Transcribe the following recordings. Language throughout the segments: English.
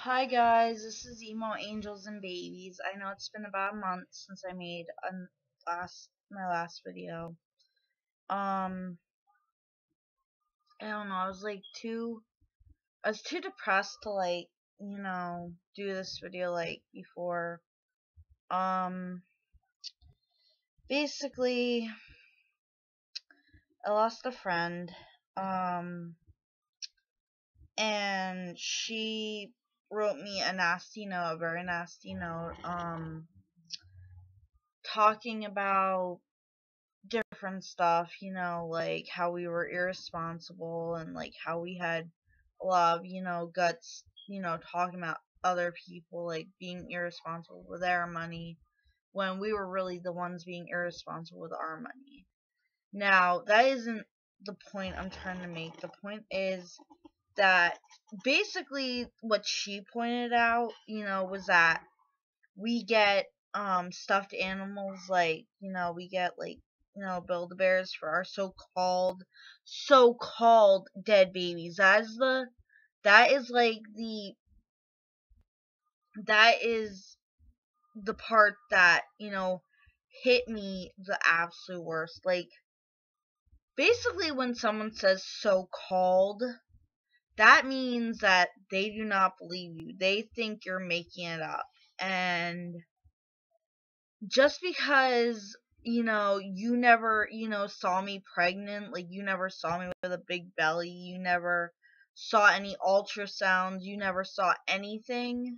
Hi guys, this is Emo Angels and Babies. I know it's been about a month since I made my last video. I don't know, I was too depressed to do this video before. Basically I lost a friend. And she wrote me a nasty note, a very nasty note, talking about different stuff, like how we were irresponsible and like how we had a lot of, guts, talking about other people, like being irresponsible with their money when we were really the ones being irresponsible with our money. Now, that isn't the point I'm trying to make. The point is that basically what she pointed out, was that we get stuffed animals, like, we get like, Build-A-Bears for our so-called dead babies. That is the part that, hit me the absolute worst. Like, basically when someone says so-called, that means that they do not believe you. They think you're making it up. And just because, you never, saw me pregnant, like you never saw me with a big belly, you never saw any ultrasounds, you never saw anything.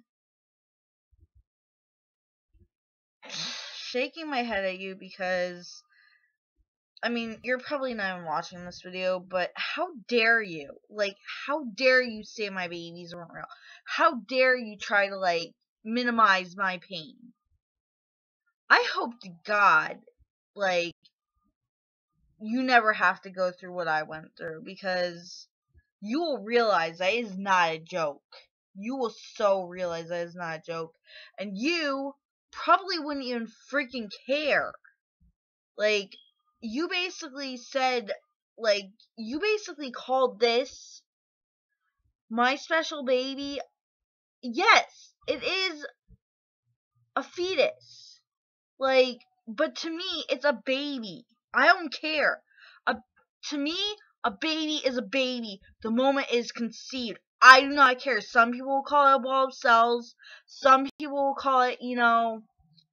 Shaking my head at you because, I mean, you're probably not even watching this video, but how dare you? Like, how dare you say my babies weren't real? How dare you try to, like, minimize my pain? I hope to God, like, you never have to go through what I went through, because you will realize that is not a joke. You will so realize that is not a joke. And you probably wouldn't even freaking care. Like, you basically said, like, you basically called this my special baby. Yes, it is a fetus. Like, but to me, it's a baby. I don't care. To me, a baby is a baby the moment it is conceived. I do not care. Some people will call it a ball of cells. Some people will call it,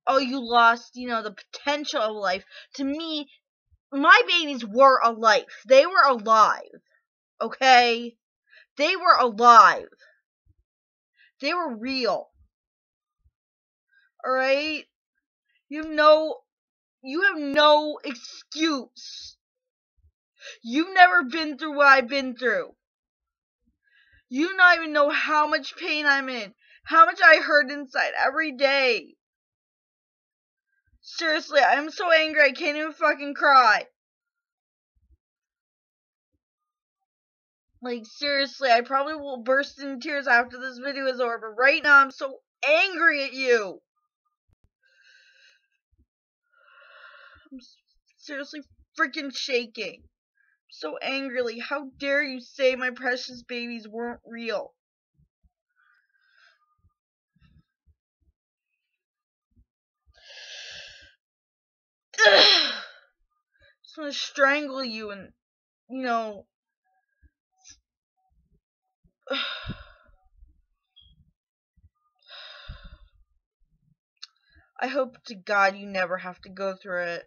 oh, you lost, the potential of life. To me, my babies were a life. They were alive. Okay? They were alive. They were real. Alright? You have no excuse. You've never been through what I've been through. You do not even know how much pain I'm in. How much I hurt inside every day. Seriously, I'm so angry I can't even fucking cry. Like, seriously, I probably will burst into tears after this video is over, but right now I'm so angry at you. I'm seriously freaking shaking. So angrily. How dare you say my precious babies weren't real? I just want to strangle you and, I hope to God you never have to go through it,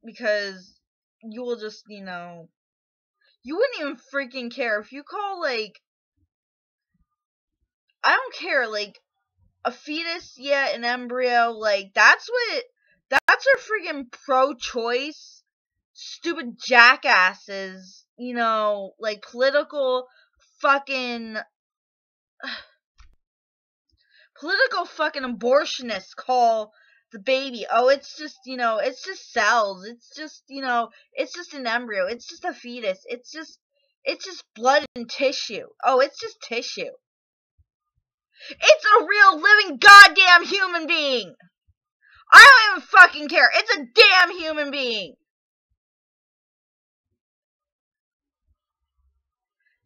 because you will just, you wouldn't even freaking care if you call, like, I don't care, like, a fetus, yeah, an embryo, like, that's what freaking pro-choice stupid jackasses, like, political fucking abortionists call the baby. Oh, it's just, it's just cells. It's just, it's just an embryo. It's just a fetus. It's just blood and tissue. Oh, it's just tissue. It's a real living goddamn human being. I don't even fucking care. It's a damn human being.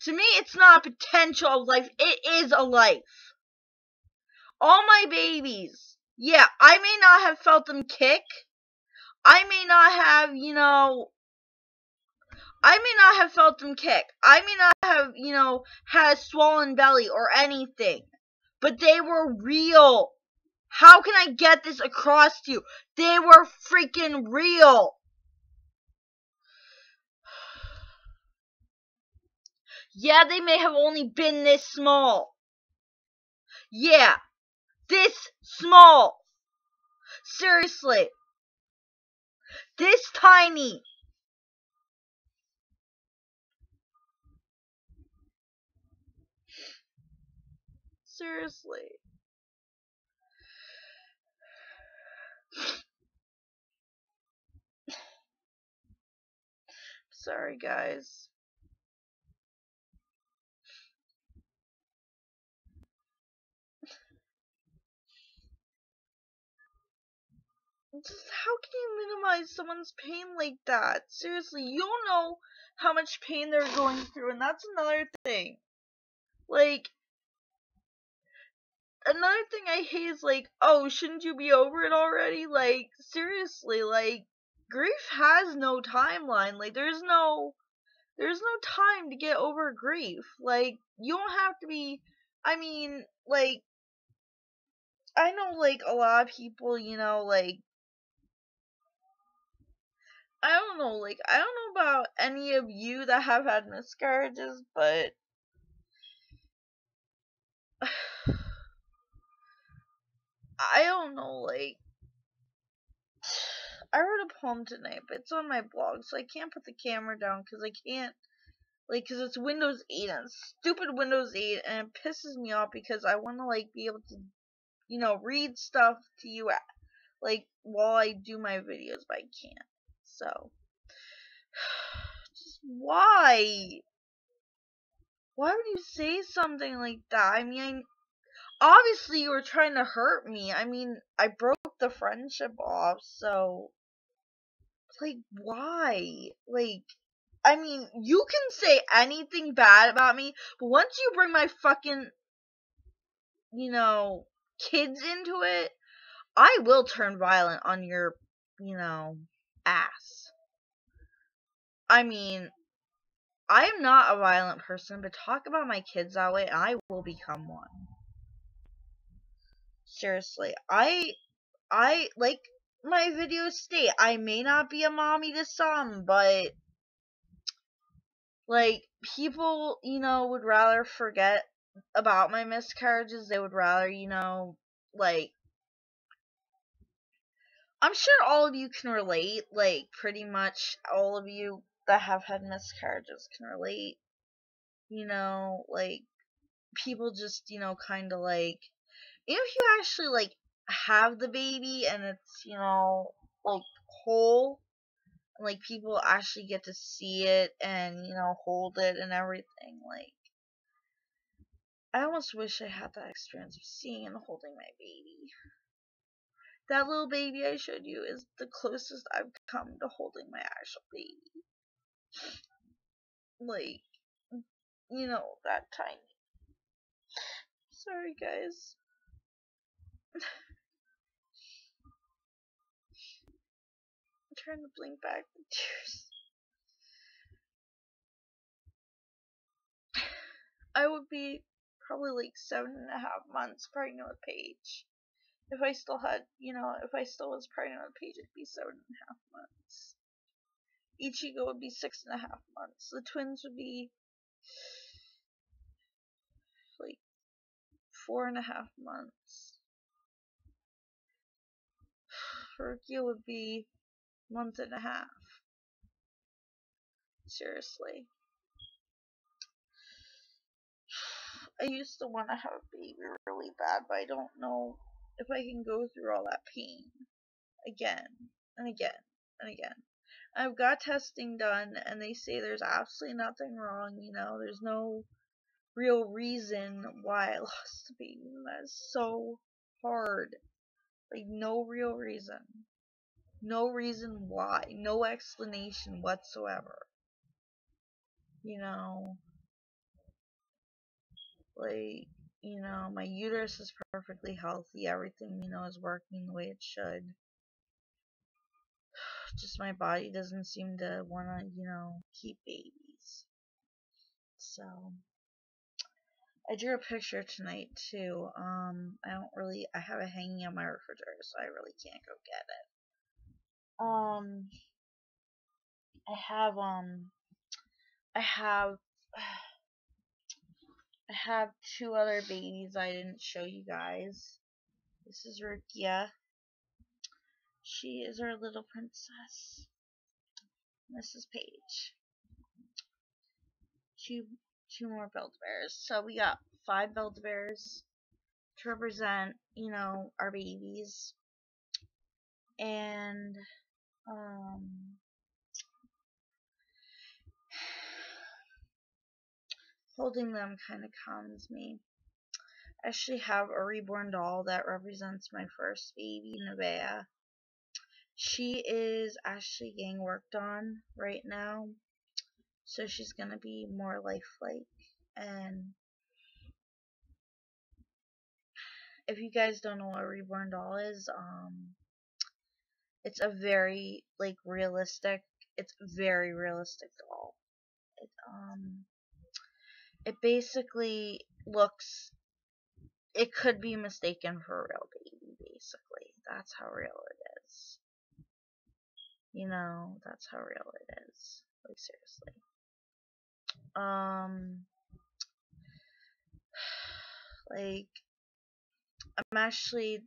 To me, it's not a potential of life. It is a life. All my babies. Yeah, I may not have felt them kick. I may not have, I may not have felt them kick. I may not have, had a swollen belly or anything. But they were real. How can I get this across to you? They were freaking real. Yeah, they may have only been this small. Yeah, this small. Seriously. This tiny. Seriously. Sorry, guys. Just how can you minimize someone's pain like that? Seriously, you don't know how much pain they're going through, and that's another thing. Like, another thing I hate is like, oh, shouldn't you be over it already? Like, seriously, like, grief has no timeline. Like, there's no time to get over grief. Like, you don't have to be, I mean, like, I know, like, a lot of people, like, I don't know, like, I don't know about any of you that have had miscarriages, but I don't know, like, I wrote a poem tonight, but it's on my blog, so I can't put the camera down, because I can't, like, because it's Windows 8, and it's stupid Windows 8, and it pisses me off, because I want to, like, be able to, read stuff to you, like, while I do my videos, but I can't, so, just why? Why would you say something like that? I mean, obviously you were trying to hurt me. I mean, I broke the friendship off, so, like, why? Like, I mean, you can say anything bad about me, but once you bring my fucking, kids into it, I will turn violent on your, ass. I mean, I am not a violent person, but talk about my kids that way, and I will become one. Seriously, like my videos state, I may not be a mommy to some, but, like, people, would rather forget about my miscarriages. They would rather, like, I'm sure all of you can relate, like, pretty much all of you that have had miscarriages can relate, like, people just, kind of, like, if you actually, like, have the baby and it's, like, whole, like, people actually get to see it and, hold it and everything, like, I almost wish I had that experience of seeing and holding my baby. That little baby I showed you is the closest I've come to holding my actual baby. Like, that tiny. Sorry, guys. I'm trying to blink back the tears. I would be probably like 7.5 months pregnant with Paige. If I still had, if I still was pregnant with Paige, it'd be 7.5 months. Ichigo would be 6.5 months. The twins would be like 4.5 months. Furukia would be 1.5 months. Seriously. I used to want to have a baby really bad, but I don't know if I can go through all that pain again and again and again. I've got testing done, and they say there's absolutely nothing wrong, there's no real reason why I lost the baby. That is so hard. Like, no real reason. No reason why. No explanation whatsoever. Like, You know, my uterus is perfectly healthy. Everything, you know, is working the way it should. Just my body doesn't seem to want to, you know, keep babies. So, I drew a picture tonight too. I have it hanging on my refrigerator, so I really can't go get it. I have, I have, I have two other babies I didn't show you guys. This is Rukia. She is our little princess. This is Paige. Two, two more Build-A-Bears. So we got 5 Build-A-Bears to represent, you know, our babies. And, holding them kind of calms me. I actually have a reborn doll that represents my first baby, Nevaeh. She is actually getting worked on right now, so she's gonna be more lifelike. And if you guys don't know what a reborn doll is, it's a very realistic. It's a very realistic doll. It basically looks. It could be mistaken for a real baby. Basically, that's how real it is. You know, that's how real it is. Like, seriously. Like, I'm actually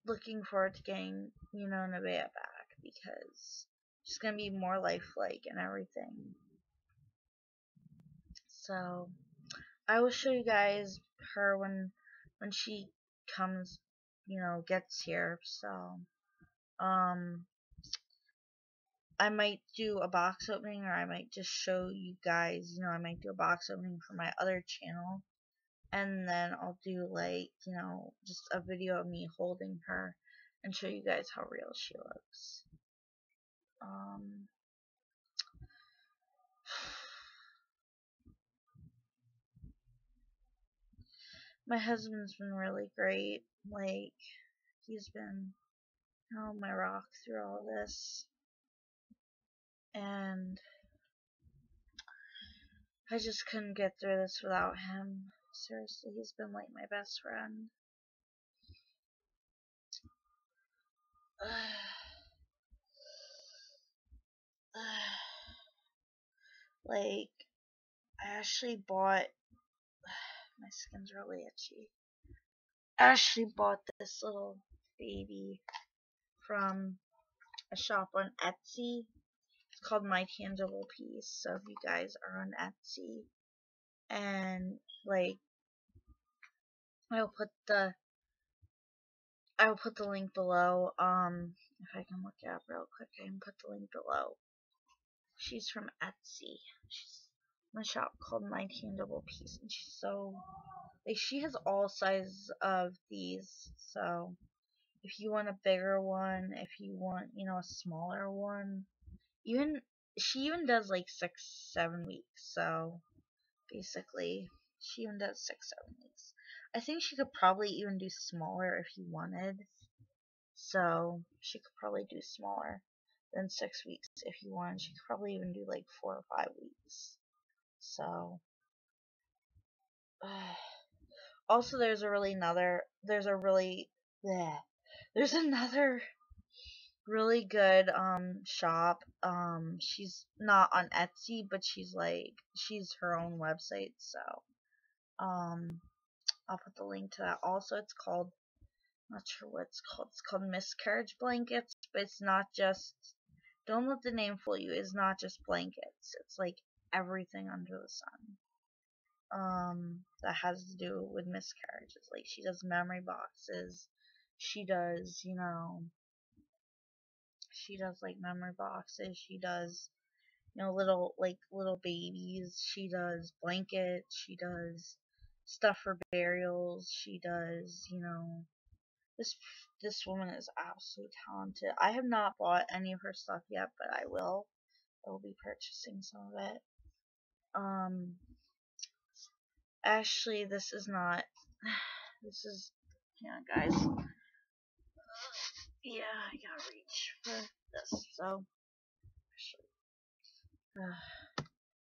looking forward to getting, you know, Nevaeh back because she's gonna be more lifelike and everything. So, I will show you guys her when she comes, you know, gets here. So, I might do a box opening, or I might just show you guys, you know, I might do a box opening for my other channel, and then I'll do you know, just a video of me holding her and show you guys how real she looks. My husband's been really great. Like, he's been, you know, my rock through all this, and I just couldn't get through this without him. Seriously, he's been like my best friend. Like, I actually bought. My skin's really itchy. I actually bought this little baby from a shop on Etsy. It's called My Tangible Piece. So if you guys are on Etsy, and like, I'll put the link below. If I can look it up real quick, I can put the link below. She's from Etsy. She's in a shop called My Tangible Piece, and she's so, like, she has all sizes of these. So if you want a bigger one, if you want, you know, a smaller one, she even does like 6-7 weeks. So basically, she even does 6-7 weeks. I think she could probably even do smaller if you wanted. So she could probably do smaller than 6 weeks if you want. She could probably even do like 4 or 5 weeks. So also there's another really good shop. She's not on Etsy, but she's her own website. So I'll put the link to that. Also, it's called, I'm not sure what it's called. It's called Miscarriage Blankets, but it's not just, don't let the name fool you. It's not just blankets. It's like everything under the sun. That has to do with miscarriages. Like, she does memory boxes. She does, you know, she does like memory boxes. She does, you know, little babies. She does blankets. She does stuff for burials. She does, you know, this woman is absolutely talented. I have not bought any of her stuff yet, but I will. I will be purchasing some of it. Ashley, this is not. This is. Yeah, guys. Yeah, I gotta reach for this. So. Ashley.